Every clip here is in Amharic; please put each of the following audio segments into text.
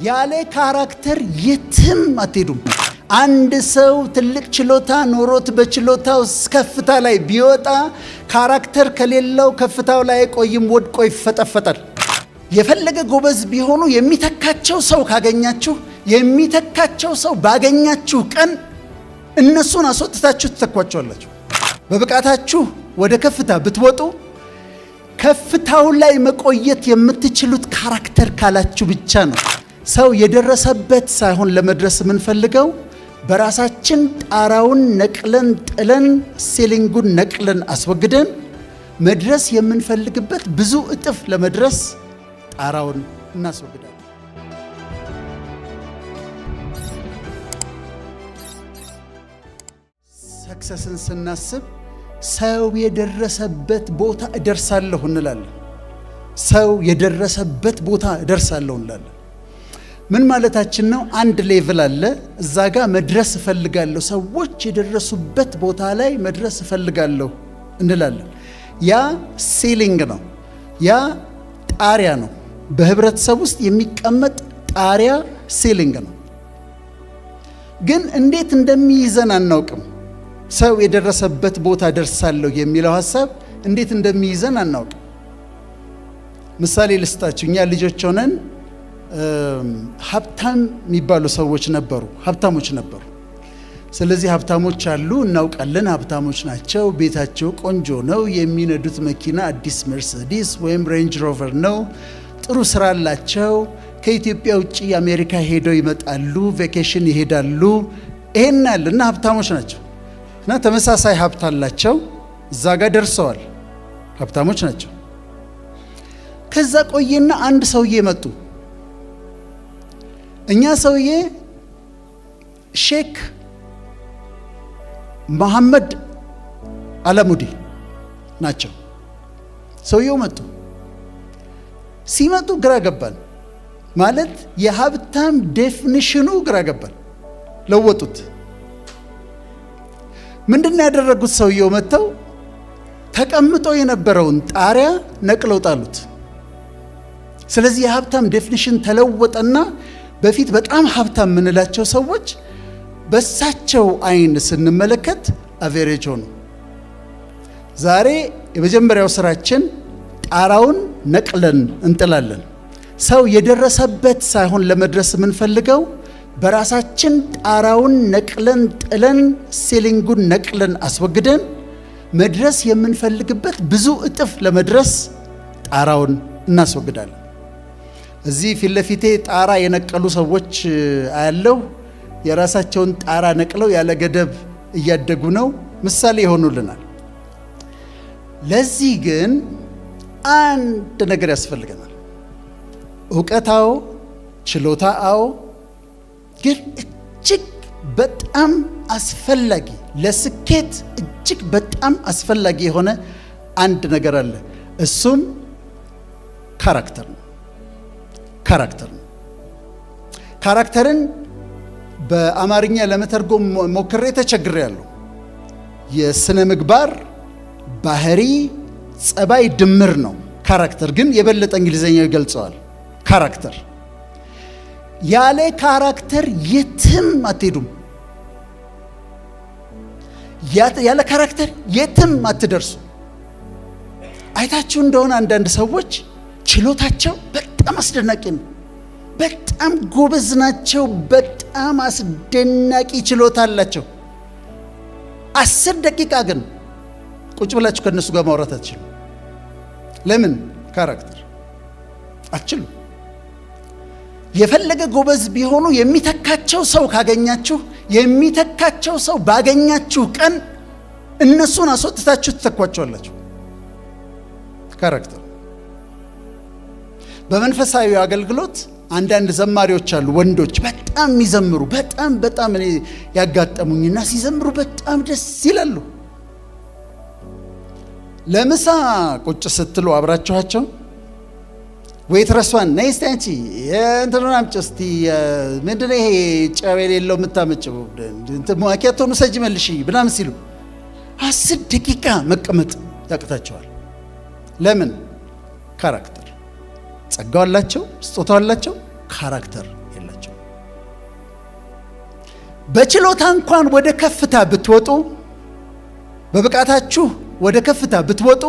ያለ ካራክተር የትም አትሄዱም። አንድ ሰው ትልቅ ችሎታ ኖሮት በችሎታው ከፍታ ላይ ቢወጣ ካራክተር ከሌለው ከፍታው ላይ ቆይም ወድቆ ይፈጠፈጣል። የፈለገ ጎበዝ ቢሆኑ የሚተካቸው ሰው ካገኛችሁ የሚተካቸው ሰው ባገኛችሁ ቀን እነሱን አስወጥታችሁ ትተኳቸዋላችሁ። በብቃታችሁ ወደ ከፍታ ብትወጡ ከፍታው ላይ መቆየት የምትችሉት ካራክተር ካላችሁ ብቻ ነው። ሰው የደረሰበት ሳይሆን ለመድረስ የምንፈልገው በራሳችን ጣራውን ነቅለን ጥለን ሴሊንጉን ነቅለን አስወግደን መድረስ የምንፈልግበት ብዙ እጥፍ ለመድረስ ጣራውን እናስወግዳለን። ሰክሰስን ስናስብ ሰው የደረሰበት ቦታ እደርሳለሁ እንላለን። ሰው የደረሰበት ቦታ እደርሳለሁ እንላለን። ምን ማለታችን ነው? አንድ ሌቭል አለ፣ እዛ ጋር መድረስ እፈልጋለሁ፣ ሰዎች የደረሱበት ቦታ ላይ መድረስ እፈልጋለሁ እንላለን። ያ ሴሊንግ ነው፣ ያ ጣሪያ ነው። በህብረተሰብ ውስጥ የሚቀመጥ ጣሪያ ሴሊንግ ነው። ግን እንዴት እንደሚይዘን አናውቅም። ሰው የደረሰበት ቦታ ደርሳለሁ የሚለው ሐሳብ እንዴት እንደሚይዘን አናውቅም። ምሳሌ ልስጣችሁ። እኛ ልጆች ሆነን ሀብታም የሚባሉ ሰዎች ነበሩ፣ ሀብታሞች ነበሩ። ስለዚህ ሀብታሞች አሉ፣ እናውቃለን፣ ሀብታሞች ናቸው፣ ቤታቸው ቆንጆ ነው፣ የሚነዱት መኪና አዲስ መርሴዲስ ወይም ሬንጅ ሮቨር ነው፣ ጥሩ ስራ አላቸው፣ ከኢትዮጵያ ውጭ አሜሪካ ሄደው ይመጣሉ፣ ቬኬሽን ይሄዳሉ። ይሄን ያለ እና ሀብታሞች ናቸው እና ተመሳሳይ ሀብት አላቸው፣ እዛ ጋር ደርሰዋል፣ ሀብታሞች ናቸው። ከዛ ቆየና አንድ ሰውዬ መጡ። እኛ ሰውዬ ሼክ መሐመድ አላሙዲ ናቸው። ሰውየው መጡ። ሲመጡ ግራ ገባን። ማለት የሀብታም ዴፊኒሽኑ ግራ ገባን። ለወጡት። ምንድነው ያደረጉት? ሰውየው መጥተው ተቀምጦ የነበረውን ጣሪያ ነቅለው ጣሉት። ስለዚህ የሀብታም ዴፊኒሽን ተለወጠና በፊት በጣም ሀብታም የምንላቸው ሰዎች በሳቸው አይን ስንመለከት አቬሬጅ ሆኑ። ዛሬ የመጀመሪያው ስራችን ጣራውን ነቅለን እንጥላለን። ሰው የደረሰበት ሳይሆን ለመድረስ የምንፈልገው በራሳችን ጣራውን ነቅለን ጥለን ሴሊንጉን ነቅለን አስወግደን መድረስ የምንፈልግበት ብዙ እጥፍ ለመድረስ ጣራውን እናስወግዳለን። እዚህ ፊት ለፊቴ ጣራ የነቀሉ ሰዎች አያለው። የራሳቸውን ጣራ ነቅለው ያለ ገደብ እያደጉ ነው፣ ምሳሌ ይሆኑልናል። ለዚህ ግን አንድ ነገር ያስፈልገናል። እውቀታው፣ ችሎታው ግን እጅግ በጣም አስፈላጊ ለስኬት እጅግ በጣም አስፈላጊ የሆነ አንድ ነገር አለ። እሱም ካራክተር ነው። ካራክተር ነው። ካራክተርን በአማርኛ ለመተርጎም ሞክሬ ተቸግሬያለሁ። የስነ ምግባር ባህሪ፣ ጸባይ ድምር ነው። ካራክተር ግን የበለጠ እንግሊዘኛው ይገልጸዋል። ካራክተር ያለ ካራክተር የትም አትሄዱም። ያለ ካራክተር የትም አትደርሱ። አይታችሁ እንደሆነ አንዳንድ ሰዎች ችሎታቸው በጣም አስደናቂ ነው፣ በጣም ጎበዝ ናቸው፣ በጣም አስደናቂ ችሎታ አላቸው። 10 ደቂቃ ግን ቁጭ ብላችሁ ከነሱ ጋር ማውራት አትችሉ። ለምን? ካራክተር አትችሉ። የፈለገ ጎበዝ ቢሆኑ የሚተካቸው ሰው ካገኛችሁ የሚተካቸው ሰው ባገኛችሁ ቀን እነሱን አስወጥታችሁ ትተኳቸዋላችሁ። ካራክተር። በመንፈሳዊ አገልግሎት አንዳንድ ዘማሪዎች አሉ፣ ወንዶች በጣም የሚዘምሩ፣ በጣም እኔ ያጋጠሙኝና ሲዘምሩ በጣም ደስ ይላሉ። ለምሳ ቁጭ ስትሉ አብራችኋቸው ዌይትረሷን ነይ እስቲ አንቺ እንትኑን አምጪ እስቲ ምንድነው ይሄ ጨው የሌለው የምታመጭው ማኪያቶን ውሰጂ መልሺ ምናምን ሲሉ 10 ደቂቃ መቀመጥ ያቅታቸዋል። ለምን? ካራክተር ጸጋው አላቸው፣ ስጦታው አላቸው፣ ካራክተር በችሎታ እንኳን ወደ ከፍታ ብትወጡ፣ በብቃታችሁ ወደ ከፍታ ብትወጡ፣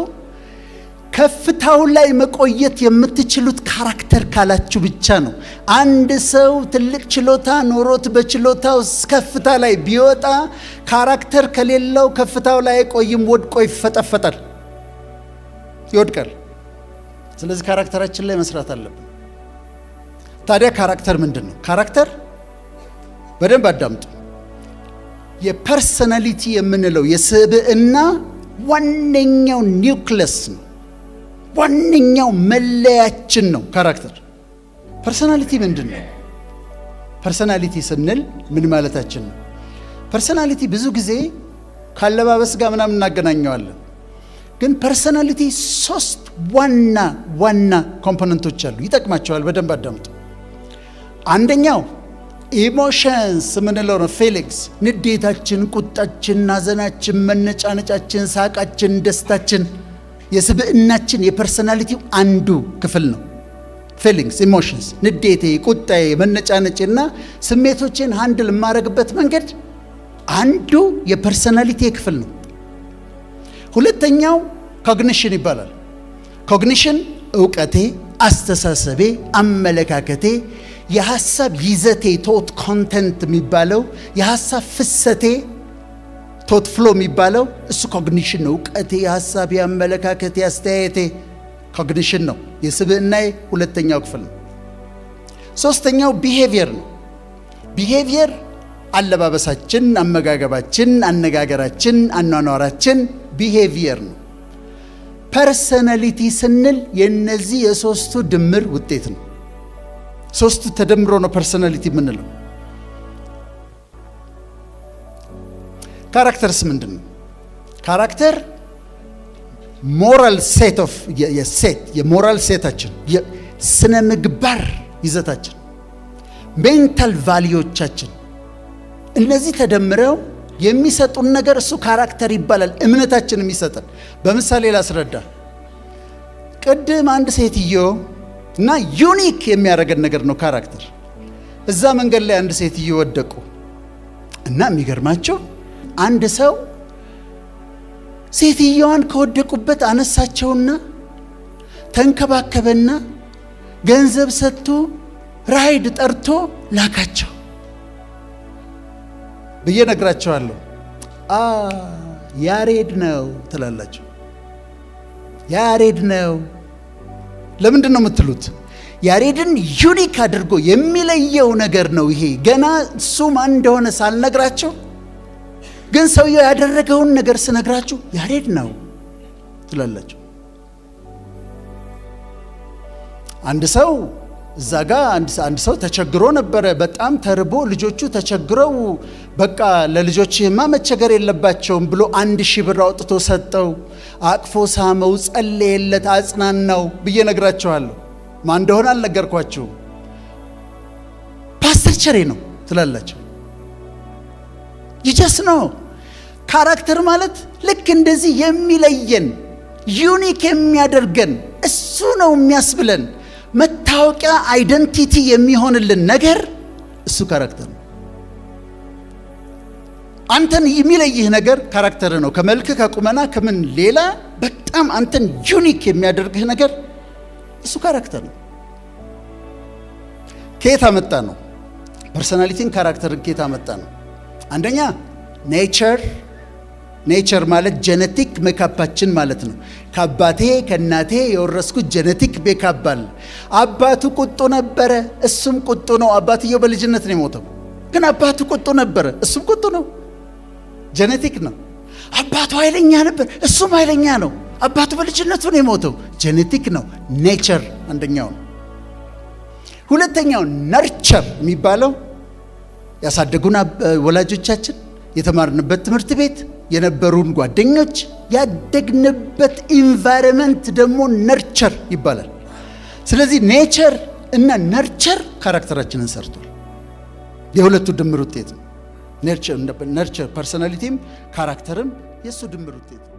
ከፍታው ላይ መቆየት የምትችሉት ካራክተር ካላችሁ ብቻ ነው። አንድ ሰው ትልቅ ችሎታ ኖሮት በችሎታው ከፍታ ላይ ቢወጣ ካራክተር ከሌለው ከፍታው ላይ አይቆይም፣ ወድቆ ይፈጠፈጣል፣ ይወድቃል። ስለዚህ ካራክተራችን ላይ መስራት አለብን። ታዲያ ካራክተር ምንድን ነው? ካራክተር በደንብ አዳምጡ። የፐርሰናሊቲ የምንለው የስብዕና ዋነኛው ኒውክለስ ነው፣ ዋነኛው መለያችን ነው ካራክተር። ፐርሰናሊቲ ምንድን ነው? ፐርሰናሊቲ ስንል ምን ማለታችን ነው? ፐርሰናሊቲ ብዙ ጊዜ ካለባበስ ጋር ምናምን እናገናኘዋለን። ግን ፐርሰናሊቲ 3 ዋና ኮምፖነንቶች አሉ። ይጠቅማቸዋል፣ በደንብ አዳምጡ። አንደኛው ኢሞሽንስ የምንለው ነው። ፊሊንግስ፣ ንዴታችን፣ ቁጣችን፣ ናዘናችን፣ መነጫነጫችን፣ ሳቃችን፣ ደስታችን የስብዕናችን የፐርሰናሊቲው አንዱ ክፍል ነው። ፊሊንግስ፣ ኢሞሽንስ፣ ንዴቴ፣ ቁጣዬ፣ መነጫነጭና ስሜቶችን ሃንድል የማረግበት መንገድ አንዱ የፐርሰናሊቲ ክፍል ነው። ሁለተኛው ኮግኒሽን ይባላል። ኮግኒሽን እውቀቴ፣ አስተሳሰቤ፣ አመለካከቴ፣ የሐሳብ ይዘቴ ቶት ኮንተንት የሚባለው የሐሳብ ፍሰቴ ቶት ፍሎ የሚባለው እሱ ኮግኒሽን ነው። እውቀቴ፣ የሐሳብ፣ የአመለካከቴ፣ አስተያየቴ ኮግኒሽን ነው። የስብዕናዬ ሁለተኛው ክፍል ነው። ሶስተኛው ቢሄቪየር ነው። ቢሄቪየር አለባበሳችን፣ አመጋገባችን፣ አነጋገራችን፣ አኗኗራችን ቢሄቪየር ነው። ፐርሰናሊቲ ስንል የነዚህ የሶስቱ ድምር ውጤት ነው። ሶስቱ ተደምሮ ነው ፐርሰናሊቲ የምንለው። ካራክተርስ ምንድን ነው? ካራክተር ሞራል ሴት ኦፍ የሞራል ሴታችን፣ የስነ ምግባር ይዘታችን፣ ሜንታል ቫልዩዎቻችን፣ እነዚህ ተደምረው የሚሰጡን ነገር እሱ ካራክተር ይባላል። እምነታችን የሚሰጠን። በምሳሌ ላስረዳ። ቅድም አንድ ሴትዮ እና ዩኒክ የሚያደርገን ነገር ነው ካራክተር። እዛ መንገድ ላይ አንድ ሴትዮ ወደቁ እና የሚገርማቸው አንድ ሰው ሴትዮዋን ከወደቁበት አነሳቸውና ተንከባከበና ገንዘብ ሰጥቶ ራይድ ጠርቶ ላካቸው ብዬ ነግራቸዋለሁ። ያሬድ ነው ትላላችሁ። ያሬድ ነው። ለምንድን ነው የምትሉት? ያሬድን ዩኒክ አድርጎ የሚለየው ነገር ነው ይሄ። ገና እሱ ማን እንደሆነ ሳልነግራቸው ግን ሰውየው ያደረገውን ነገር ስነግራችሁ ያሬድ ነው ትላላችሁ። አንድ ሰው እዛ ጋር አንድ ሰው ተቸግሮ ነበረ። በጣም ተርቦ ልጆቹ ተቸግረው በቃ ለልጆችህማ መቸገር የለባቸውም ብሎ 1000 ብር አውጥቶ ሰጠው። አቅፎ ሳመው፣ ጸለየለት፣ አጽናናው ብዬ ነግራቸዋለሁ። ማን እንደሆነ አልነገርኳችሁም። ፓስተር ቸሬ ነው ትላላችሁ። ይጀስ ነው። ካራክተር ማለት ልክ እንደዚህ የሚለየን ዩኒክ የሚያደርገን እሱ ነው የሚያስብለን መታወቂያ አይደንቲቲ የሚሆንልን ነገር እሱ ካራክተር ነው። አንተን የሚለይህ ነገር ካራክተር ነው። ከመልክ ከቁመና ከምን ሌላ በጣም አንተን ዩኒክ የሚያደርግህ ነገር እሱ ካራክተር ነው። ከየት አመጣ ነው? ፐርሰናሊቲን ካራክተርን ከየት አመጣ ነው? አንደኛ ኔቸር ማለት ጄኔቲክ ሜካፓችን ማለት ነው። ከአባቴ ከእናቴ የወረስኩት ጄኔቲክ ሜካፕ አለ። አባቱ ቁጡ ነበረ፣ እሱም ቁጡ ነው። አባትየው በልጅነት ነው የሞተው፣ ግን አባቱ ቁጡ ነበረ፣ እሱም ቁጡ ነው። ጄኔቲክ ነው። አባቱ ኃይለኛ ነበር፣ እሱም ኃይለኛ ነው። አባቱ በልጅነቱ ነው የሞተው፣ ጄኔቲክ ነው። ኔቸር አንደኛው ነው። ሁለተኛው ነርቸር የሚባለው ያሳደጉን ወላጆቻችን፣ የተማርንበት ትምህርት ቤት፣ የነበሩን ጓደኞች፣ ያደግንበት ኢንቫይሮንመንት ደግሞ ነርቸር ይባላል። ስለዚህ ኔቸር እና ነርቸር ካራክተራችንን ሰርቷል። የሁለቱ ድምር ውጤት ነው። ነርቸር ፐርሰናሊቲም ካራክተርም የሱ ድምር ውጤት ነው።